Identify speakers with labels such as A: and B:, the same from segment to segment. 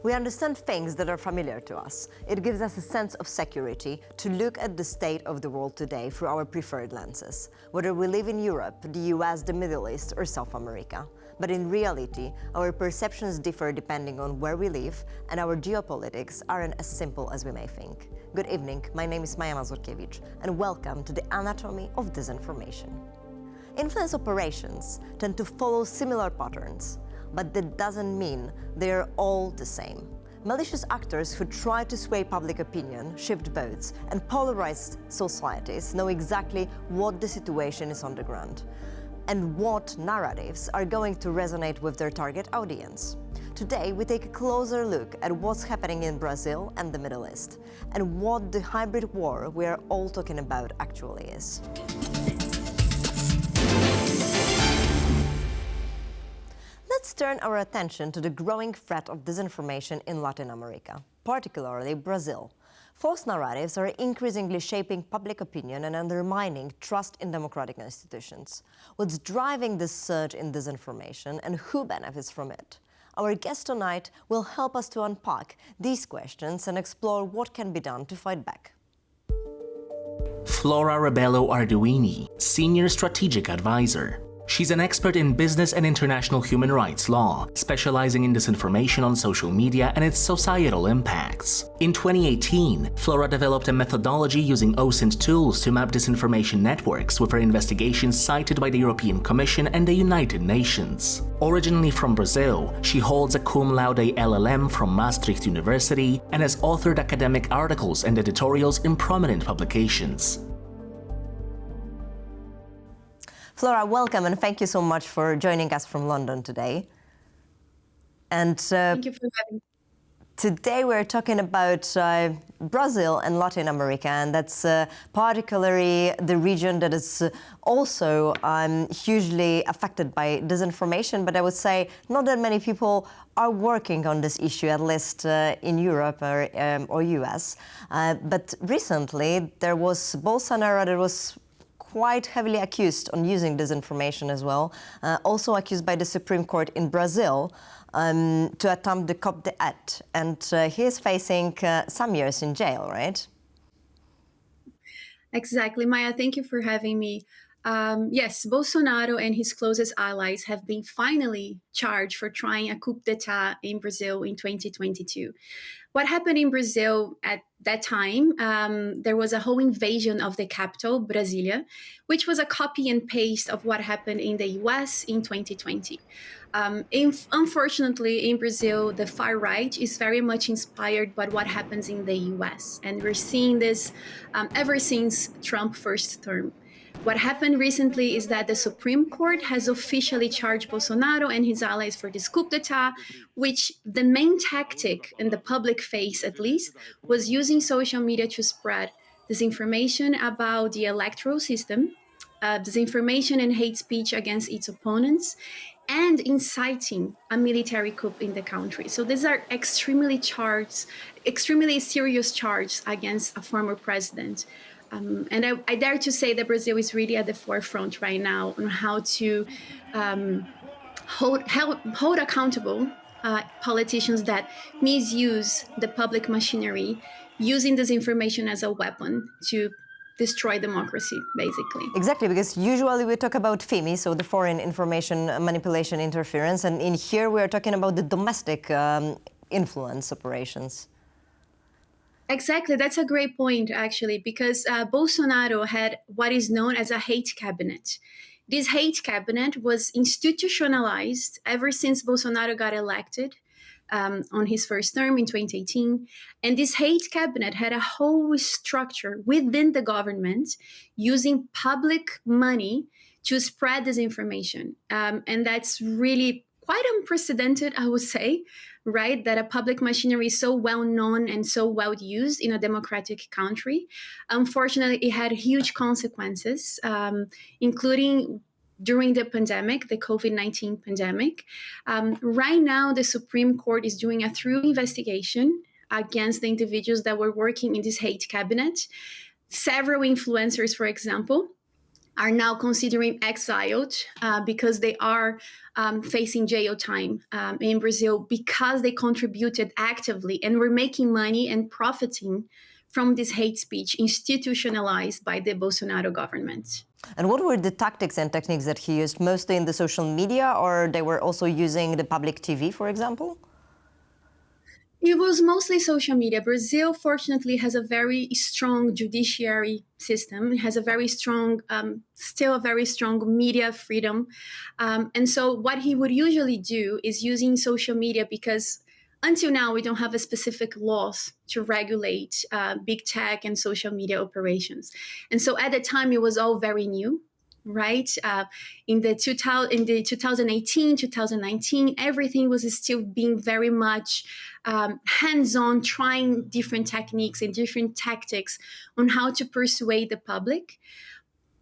A: We understand things that are familiar to us. It gives us a sense of security to look at the state of the world today through our preferred lenses, whether we live in Europe, the US, the Middle East, or South America. But in reality, our perceptions differ depending on where we live, and our geopolitics aren't as simple as we may think. Good evening, my name is Maja Mazurkiewicz, and welcome to the Anatomy of Disinformation. Influence operations tend to follow similar patterns, but that doesn't mean they're all the same. Malicious actors who try to sway public opinion, shift votes, and polarize societies know exactly what the situation is on the ground and what narratives are going to resonate with their target audience. Today, we take a closer look at what's happening in Brazil and the Middle East, and what the hybrid war we are all talking about actually is. Let's turn our attention to the growing threat of disinformation in Latin America, particularly Brazil. False narratives are increasingly shaping public opinion and undermining trust in democratic institutions. What's driving this surge in disinformation and who benefits from it? Our guest tonight will help us to unpack these questions and explore what can be done to fight back.
B: Flora Rebelo Arduini, Senior Strategic Advisor. She's an expert in business and international human rights law, specializing in disinformation on social media and its societal impacts. In 2018, Flora developed a methodology using OSINT tools to map disinformation networks with her investigations cited by the European Commission and the United Nations. Originally from Brazil, she holds a cum laude LLM from Maastricht University and has authored academic articles and editorials in prominent publications.
A: Flora, welcome, and thank you so much for joining us from London today. And
C: thank you for having me.
A: Today we're talking about Brazil and Latin America, and that's particularly the region that is also hugely affected by disinformation. But I would say not that many people are working on this issue, at least in Europe or US. But recently there was Bolsonaro that was quite heavily accused on using disinformation as well, also accused by the Supreme Court in Brazil to attempt the coup d'état, and he is facing some years in jail, right?
C: Exactly, Maya, thank you for having me. Yes, Bolsonaro and his closest allies have been finally charged for trying a coup d'état in Brazil in 2022. What happened in Brazil at that time, there was a whole invasion of the capital, Brasilia, which was a copy and paste of what happened in the US in 2020. Unfortunately, in Brazil, the far right is very much inspired by what happens in the US. And we're seeing this ever since Trump's first term. What happened recently is that the Supreme Court has officially charged Bolsonaro and his allies for this coup d'etat, which the main tactic in the public face, at least, was using social media to spread disinformation about the electoral system, disinformation and hate speech against its opponents, and inciting a military coup in the country. So these are extremely serious charges against a former president. And I dare to say that Brazil is really at the forefront right now on how to hold accountable politicians that misuse the public machinery, using disinformation as a weapon to destroy democracy, basically.
A: Exactly, because usually we talk about FIMI, so the foreign information manipulation interference, and in here we are talking about the domestic influence operations.
C: Exactly. That's a great point, actually, because Bolsonaro had what is known as a hate cabinet. This hate cabinet was institutionalized ever since Bolsonaro got elected on his first term in 2018. And this hate cabinet had a whole structure within the government using public money to spread disinformation. And that's really quite unprecedented, I would say, right? That a public machinery is so well known and so well used in a democratic country. Unfortunately, it had huge consequences, including during the pandemic, the COVID-19 pandemic. Right now, the Supreme Court is doing a thorough investigation against the individuals that were working in this hate cabinet. Several influencers, for example, are now considering exiled because they are facing jail time in Brazil because they contributed actively and were making money and profiting from this hate speech institutionalized by the Bolsonaro government.
A: And what were the tactics and techniques that he used, mostly in the social media, or they were also using the public TV, for example?
C: It was mostly social media. Brazil, fortunately, has a very strong judiciary system. It has a very strong, still a very strong media freedom. And so what he would usually do is using social media because until now, we don't have a specific laws to regulate big tech and social media operations. And so at the time, it was all very new. Right in the 2018, 2019, everything was still being very much hands-on, trying different techniques and different tactics on how to persuade the public.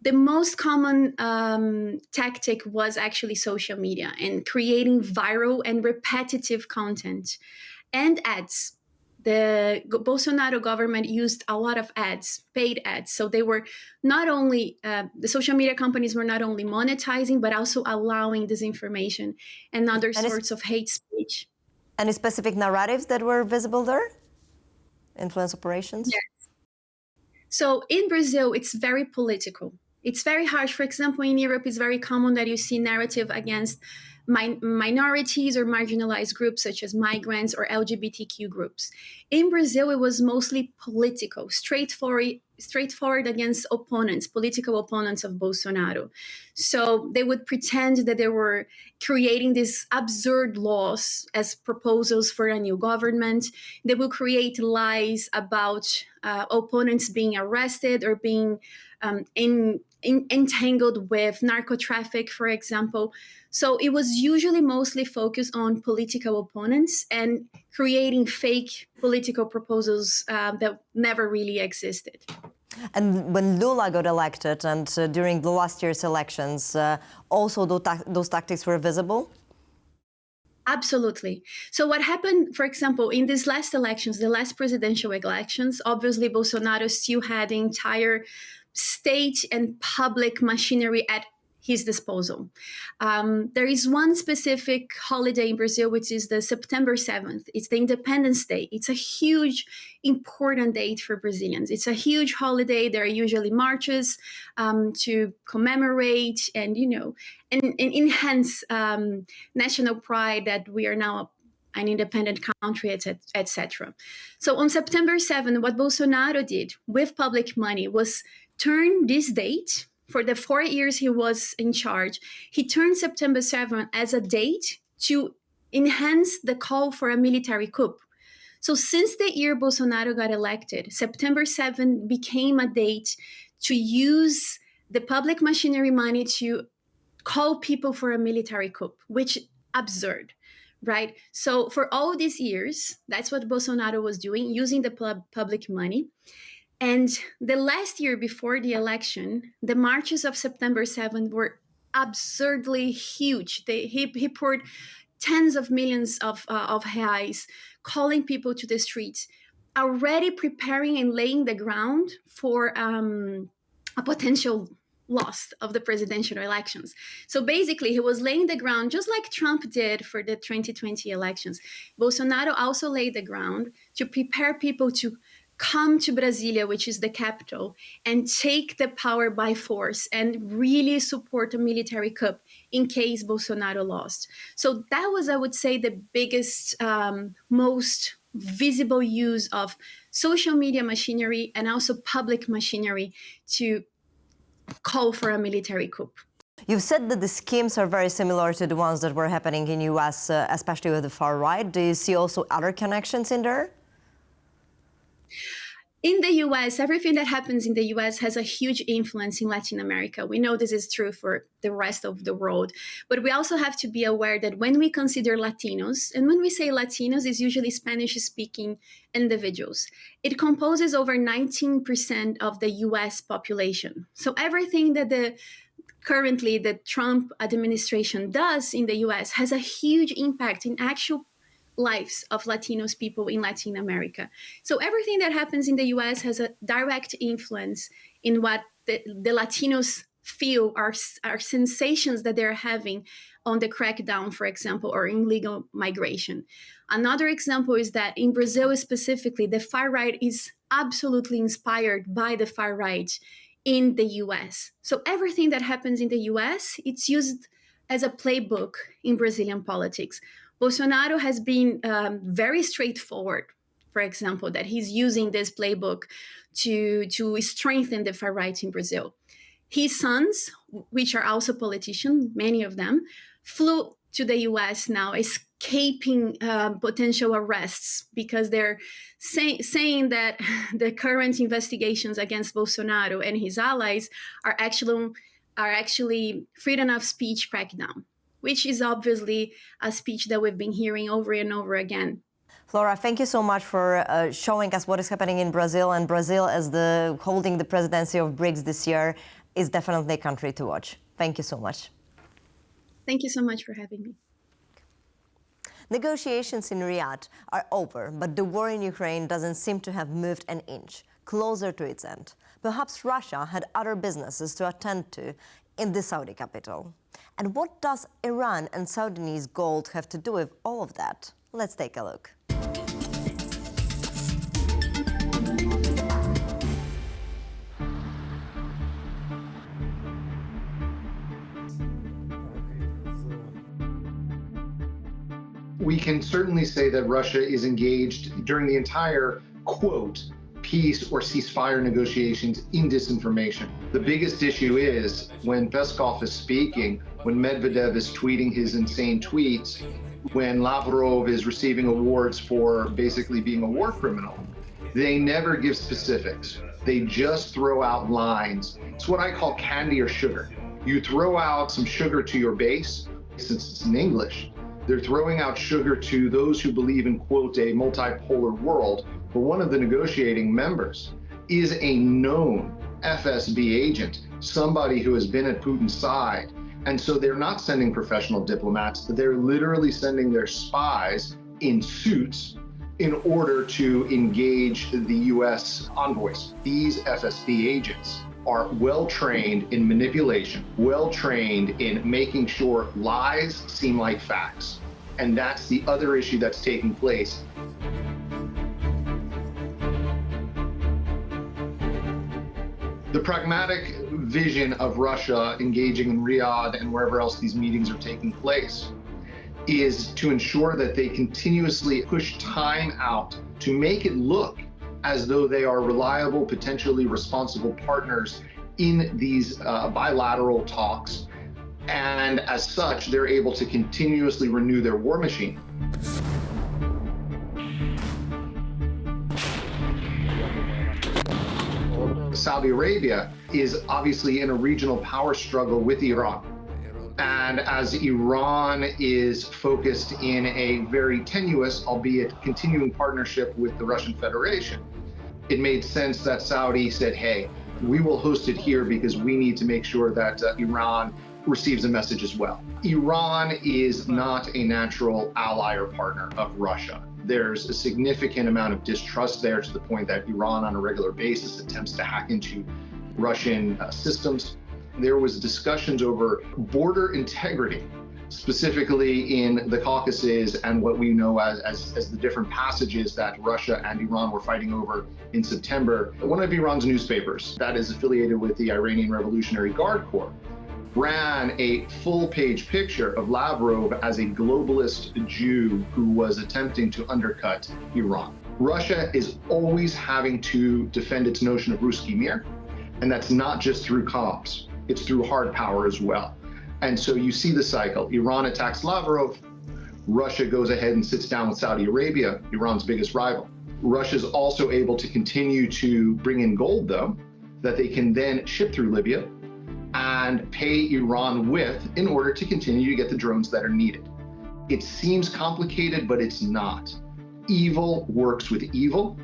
C: The most common tactic was actually social media and creating viral and repetitive content and ads. The Bolsonaro government used a lot of ads, paid ads. So they were not only, the social media companies were not only monetizing, but also allowing disinformation and other sorts of hate speech.
A: Any specific narratives that were visible there? Influence operations?
C: Yes. So in Brazil, it's very political. It's very harsh. For example, in Europe, it's very common that you see narrative against minorities or marginalized groups such as migrants or LGBTQ groups. In Brazil, it was mostly political, straightforward against opponents, political opponents of Bolsonaro. So they would pretend that they were creating these absurd laws as proposals for a new government. They will create lies about opponents being arrested or being entangled with narco traffic, for example. So it was usually mostly focused on political opponents and creating fake political proposals that never really existed.
A: And when Lula got elected and during the last year's elections, also those tactics were visible?
C: Absolutely. So what happened, for example, in these last elections, the last presidential elections, obviously Bolsonaro still had the entire state and public machinery at his disposal. There is one specific holiday in Brazil, which is the September 7th. It's the Independence Day. It's a huge, important date for Brazilians. It's a huge holiday. There are usually marches to commemorate and, and enhance national pride that we are now an independent country, etc. So on September 7th, what Bolsonaro did with public money was turn this date. For the 4 years he was in charge, he turned September 7th as a date to enhance the call for a military coup. So since the year Bolsonaro got elected, September 7th became a date to use the public machinery money to call people for a military coup, which is absurd, right? So for all these years, that's what Bolsonaro was doing, using the public money. And the last year before the election, the marches of September 7th were absurdly huge. He poured tens of millions of reais, calling people to the streets, already preparing and laying the ground for a potential loss of the presidential elections. So basically, he was laying the ground, just like Trump did for the 2020 elections. Bolsonaro also laid the ground to prepare people to come to Brasilia, which is the capital, and take the power by force and really support a military coup in case Bolsonaro lost. So that was, I would say, the biggest, most visible use of social media machinery and also public machinery to call for a military coup.
A: You've said that the schemes are very similar to the ones that were happening in US, especially with the far right. Do you see also other connections in there?
C: In the US, everything that happens in the US has a huge influence in Latin America. We know this is true for the rest of the world. But we also have to be aware that when we consider Latinos, and when we say Latinos, it's usually Spanish-speaking individuals. It composes over 19% of the US population. So everything that currently the Trump administration does in the US has a huge impact in actual lives of Latinos people in Latin America. So everything that happens in the US has a direct influence in what the Latinos feel, our sensations that they're having on the crackdown, for example, or illegal migration. Another example is that in Brazil specifically, the far right is absolutely inspired by the far right in the US. So everything that happens in the US, it's used as a playbook in Brazilian politics. Bolsonaro has been very straightforward, for example, that he's using this playbook to strengthen the far right in Brazil. His sons, which are also politicians, many of them, flew to the US now, escaping potential arrests because they're saying that the current investigations against Bolsonaro and his allies are actually freedom of speech crackdown, which is obviously a speech that we've been hearing over and over again.
A: Flora, thank you so much for showing us what is happening in Brazil. And Brazil, as holding the presidency of BRICS this year, is definitely a country to watch. Thank you so much.
C: Thank you so much for having me.
A: Negotiations in Riyadh are over, but the war in Ukraine doesn't seem to have moved an inch closer to its end. Perhaps Russia had other businesses to attend to in the Saudi capital. And what does Iran and Sudanese gold have to do with all of that? Let's take a look.
D: We can certainly say that Russia is engaged during the entire, quote, peace or ceasefire negotiations in disinformation. The biggest issue is when Peskov is speaking, when Medvedev is tweeting his insane tweets, when Lavrov is receiving awards for basically being a war criminal. They never give specifics. They just throw out lines. It's what I call candy or sugar. You throw out some sugar to your base, since it's in English. They're throwing out sugar to those who believe in, quote, a multipolar world. But one of the negotiating members is a known FSB agent, somebody who has been at Putin's side. And so they're not sending professional diplomats, they're literally sending their spies in suits in order to engage the US envoys. These FSB agents are well-trained in manipulation, well-trained in making sure lies seem like facts. And that's the other issue that's taking place. The pragmatic vision of Russia engaging in Riyadh and wherever else these meetings are taking place is to ensure that they continuously push time out to make it look as though they are reliable, potentially responsible partners in these bilateral talks. And as such, they're able to continuously renew their war machine. Saudi Arabia is obviously in a regional power struggle with Iran. And as Iran is focused in a very tenuous, albeit continuing partnership with the Russian Federation, it made sense that Saudi said, hey, we will host it here because we need to make sure that Iran receives a message as well. Iran is not a natural ally or partner of Russia. There's a significant amount of distrust there to the point that Iran on a regular basis attempts to hack into Russian systems. There was discussions over border integrity, specifically in the Caucasus and what we know as the different passages that Russia and Iran were fighting over in September. One of Iran's newspapers that is affiliated with the Iranian Revolutionary Guard Corps ran a full-page picture of Lavrov as a globalist Jew who was attempting to undercut Iran. Russia is always having to defend its notion of Ruski Mir, and that's not just through comms, it's through hard power as well. And so you see the cycle. Iran attacks Lavrov, Russia goes ahead and sits down with Saudi Arabia, Iran's biggest rival. Russia's also able to continue to bring in gold, though, that they can then ship through Libya and pay Iran with in order to continue to get the drones that are needed. It seems complicated, but it's not. Evil works with evil.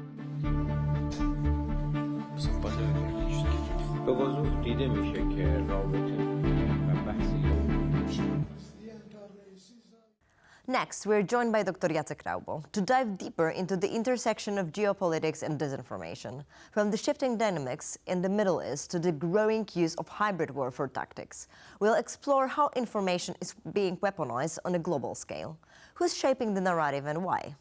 A: Next, we're joined by Dr. Jacek Raubo to dive deeper into the intersection of geopolitics and disinformation, from the shifting dynamics in the Middle East to the growing use of hybrid warfare tactics. We'll explore how information is being weaponized on a global scale, who's shaping the narrative and why.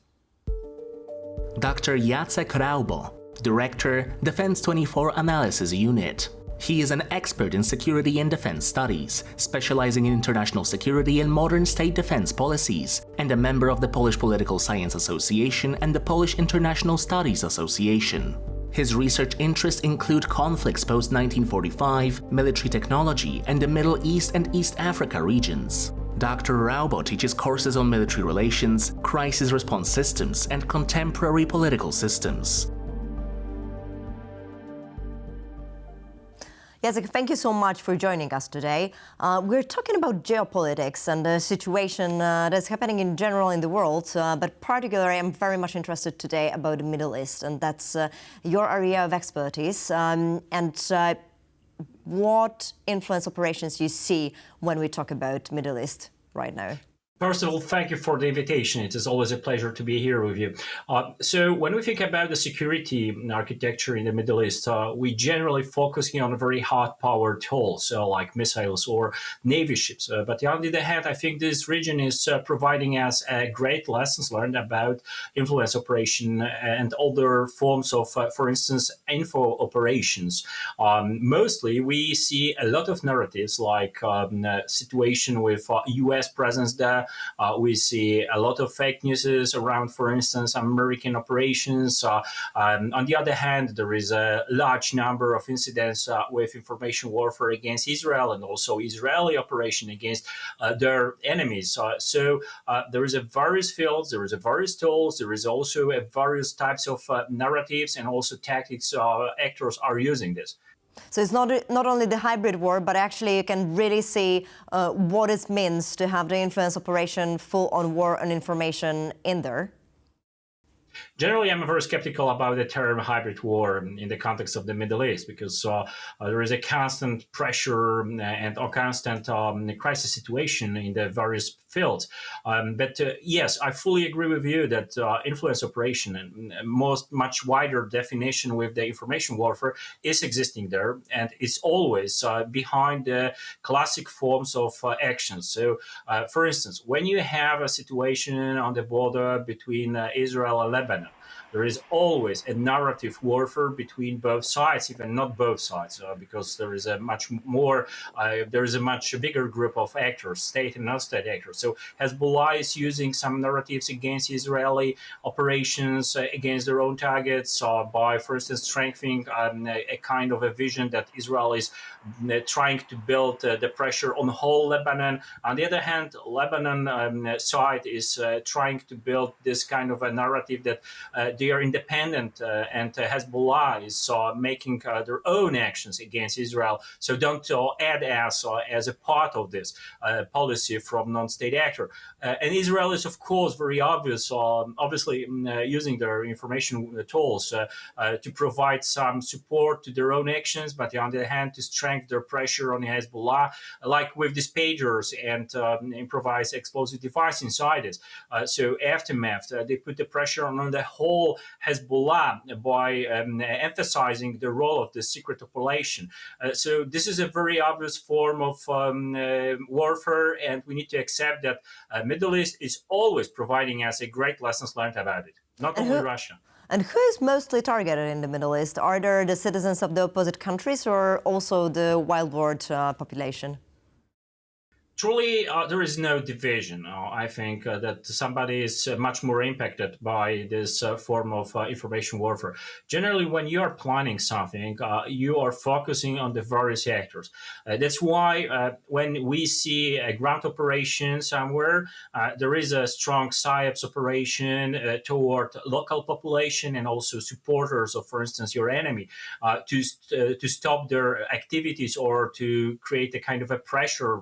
B: Dr. Jacek Raubo, Director, Defense 24 Analysis Unit. He is an expert in security and defense studies, specializing in international security and modern state defense policies, and a member of the Polish Political Science Association and the Polish International Studies Association. His research interests include conflicts post-1945, military technology, and the Middle East and East Africa regions. Dr. Raubo teaches courses on military relations, crisis response systems, and contemporary political systems.
A: Jacek, thank you so much for joining us today. We're talking about geopolitics and the situation that's happening in general in the world, but particularly I'm very much interested today about the Middle East, and that's your area of expertise. What influence operations you see when we talk about Middle East right now?
E: First of all, thank you for the invitation. It is always a pleasure to be here with you. So when we think about the security architecture in the Middle East, we generally focusing on very hard-powered tools, like missiles or Navy ships. But on the other hand, I think this region is providing us great lessons learned about influence operation and other forms of, for instance, info operations. Mostly, we see a lot of narratives like situation with U.S. presence there. We see a lot of fake news around, for instance, American operations. On the other hand, there is a large number of incidents with information warfare against Israel and also Israeli operation against their enemies. So there is a various fields, there is a various tools, there is also a various types of narratives and also tactics actors are using this.
A: So it's not only the hybrid war, but actually you can really see what it means to have the influence operation full-on war on information in there.
E: Generally, I'm very skeptical about the term hybrid war in the context of the Middle East, because there is a constant pressure and a constant crisis situation in the various fields. But yes, I fully agree with you that influence operation and much wider definition with the information warfare is existing there, and it's always behind the classic forms of actions. So, for instance, when you have a situation on the border between Israel and Lebanon, there is always a narrative warfare between both sides, even not both sides, because there is a much bigger group of actors, state and non-state actors. So Hezbollah is using some narratives against Israeli operations, against their own targets, by, for instance, strengthening a kind of a vision that Israel is trying to build the pressure on the whole Lebanon. On the other hand, Lebanon side is trying to build this kind of a narrative that they are independent and Hezbollah is making their own actions against Israel. So don't add us as a part of this policy from non-state actor. And Israel is, of course, very obviously using their information tools to provide some support to their own actions, but on the other hand, to strengthen their pressure on Hezbollah, like with these pagers and improvised explosive device inside it. So aftermath, they put the pressure on the whole Hezbollah by emphasizing the role of the secret operation. So this is a very obvious form of warfare, and we need to accept that Middle East is always providing us a great lessons learned about it, not only Russia.
A: And who is mostly targeted in the Middle East? Are there the citizens of the opposite countries or also the wild world population?
E: Truly, there is no division. I think that somebody is much more impacted by this form of information warfare. Generally, when you are planning something, you are focusing on the various actors. That's why when we see a ground operation somewhere, there is a strong PSYOPs operation toward local population and also supporters of, for instance, your enemy, to stop their activities or to create a kind of a pressure,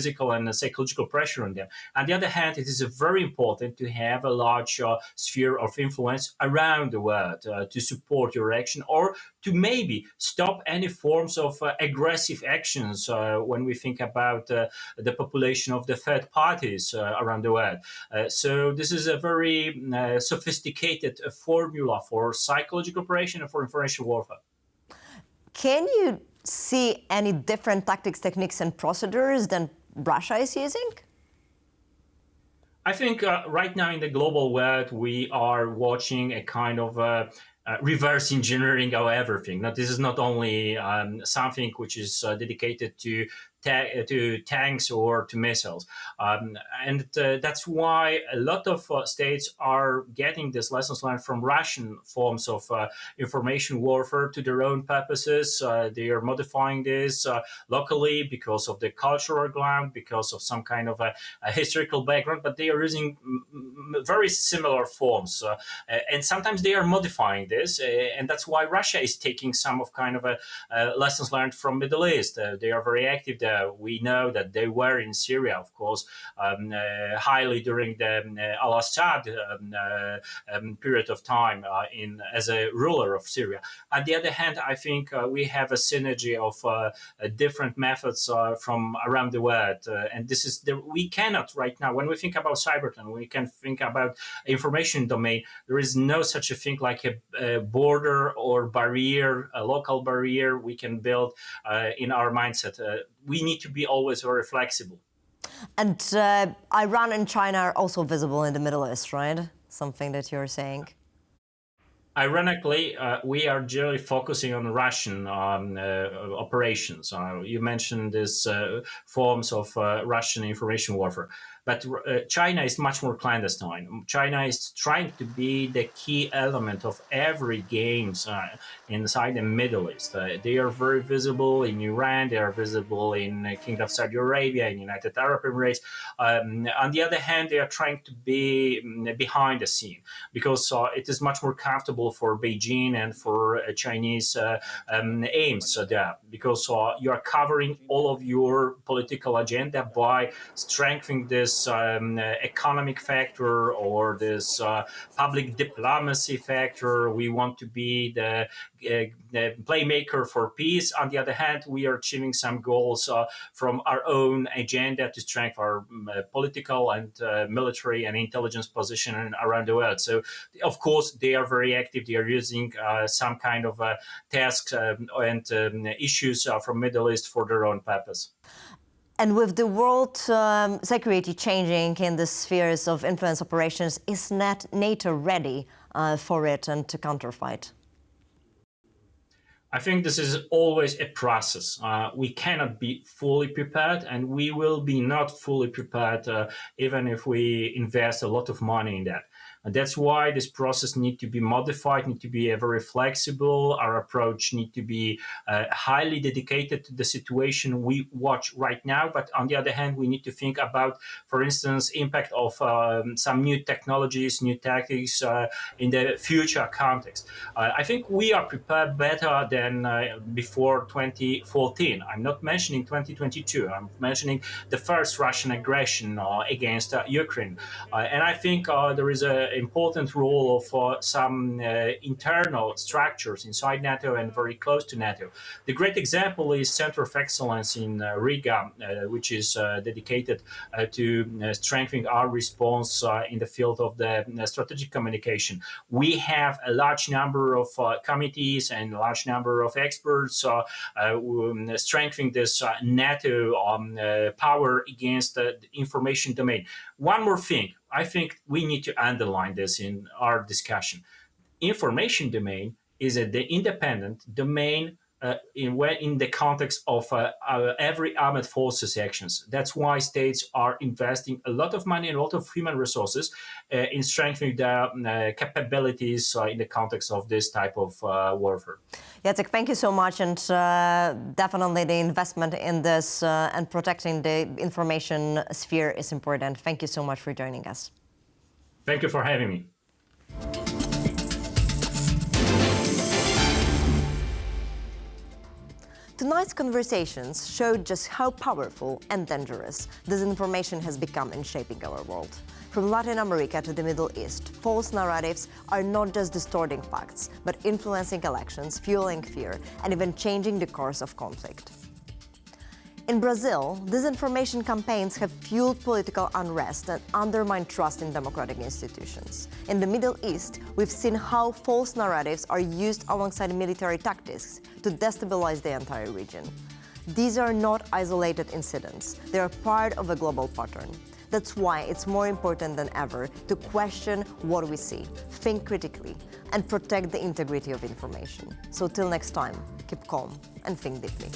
E: physical and psychological pressure on them. On the other hand, it is very important to have a large sphere of influence around the world to support your action or to maybe stop any forms of aggressive actions when we think about the population of the third parties around the world. So this is a very sophisticated formula for psychological operation and for information warfare.
A: Can you see any different tactics, techniques, and procedures than Russia is using?
E: I think right now in the global world, we are watching a kind of reverse engineering of everything. Now, this is not only something which is dedicated to tanks or to missiles. And that's why a lot of states are getting these lessons learned from Russian forms of information warfare to their own purposes. They are modifying this locally because of the cultural ground, because of some kind of a historical background, but they are using very similar forms. And sometimes they are modifying this, and that's why Russia is taking some of kind of lessons learned from Middle East. They are very active there. We know that they were in Syria, of course, highly during the al-Assad period of time as a ruler of Syria. On the other hand, I think we have a synergy of different methods from around the world. And this is we cannot right now, when we think about cybercrime, we can think about information domain. There is no such a thing like a border or barrier, a local barrier we can build in our mindset. We need to be always very flexible.
A: And Iran and China are also visible in the Middle East, right? Something that you're saying.
E: Ironically, we are generally focusing on Russian operations. You mentioned these forms of Russian information warfare. But China is much more clandestine. China is trying to be the key element of every games inside the Middle East. They are very visible in Iran. They are visible in Kingdom of Saudi Arabia, in United Arab Emirates. On the other hand, they are trying to be behind the scene because it is much more comfortable for Beijing and for Chinese aims there because you are covering all of your political agenda by strengthening this economic factor or this public diplomacy factor. We want to be the playmaker for peace. On the other hand, we are achieving some goals from our own agenda to strengthen our political and military and intelligence position around the world. So, of course, they are very active. They are using some kind of tasks and issues from Middle East for their own purpose.
A: And with the world security changing in the spheres of influence operations, is NATO ready for it and to counterfight?
E: I think this is always a process. We cannot be fully prepared, and we will be not fully prepared even if we invest a lot of money in that. And that's why this process needs to be modified, need to be very flexible. Our approach needs to be highly dedicated to the situation we watch right now. But on the other hand, we need to think about, for instance, impact of some new technologies, new tactics in the future context. I think we are prepared better than before 2014. I'm not mentioning 2022. I'm mentioning the first Russian aggression against Ukraine. And I think there is an important role of some internal structures inside NATO and very close to NATO. The great example is Center of Excellence in Riga, which is dedicated to strengthening our response in the field of the strategic communication. We have a large number of committees and a large number of experts strengthening this NATO power against the information domain. One more thing, I think we need to underline this in our discussion. Information domain is the independent domain in the context of every armed forces actions. That's why states are investing a lot of money and a lot of human resources in strengthening their capabilities in the context of this type of warfare.
A: Jacek, thank you so much, and definitely the investment in this and protecting the information sphere is important. Thank you so much for joining us.
E: Thank you for having me.
A: Tonight's conversations showed just how powerful and dangerous disinformation has become in shaping our world. From Latin America to the Middle East, false narratives are not just distorting facts, but influencing elections, fueling fear, and even changing the course of conflict. In Brazil, disinformation campaigns have fueled political unrest and undermined trust in democratic institutions. In the Middle East, we've seen how false narratives are used alongside military tactics to destabilize the entire region. These are not isolated incidents. They are part of a global pattern. That's why it's more important than ever to question what we see, think critically, and protect the integrity of information. So till next time, keep calm and think deeply.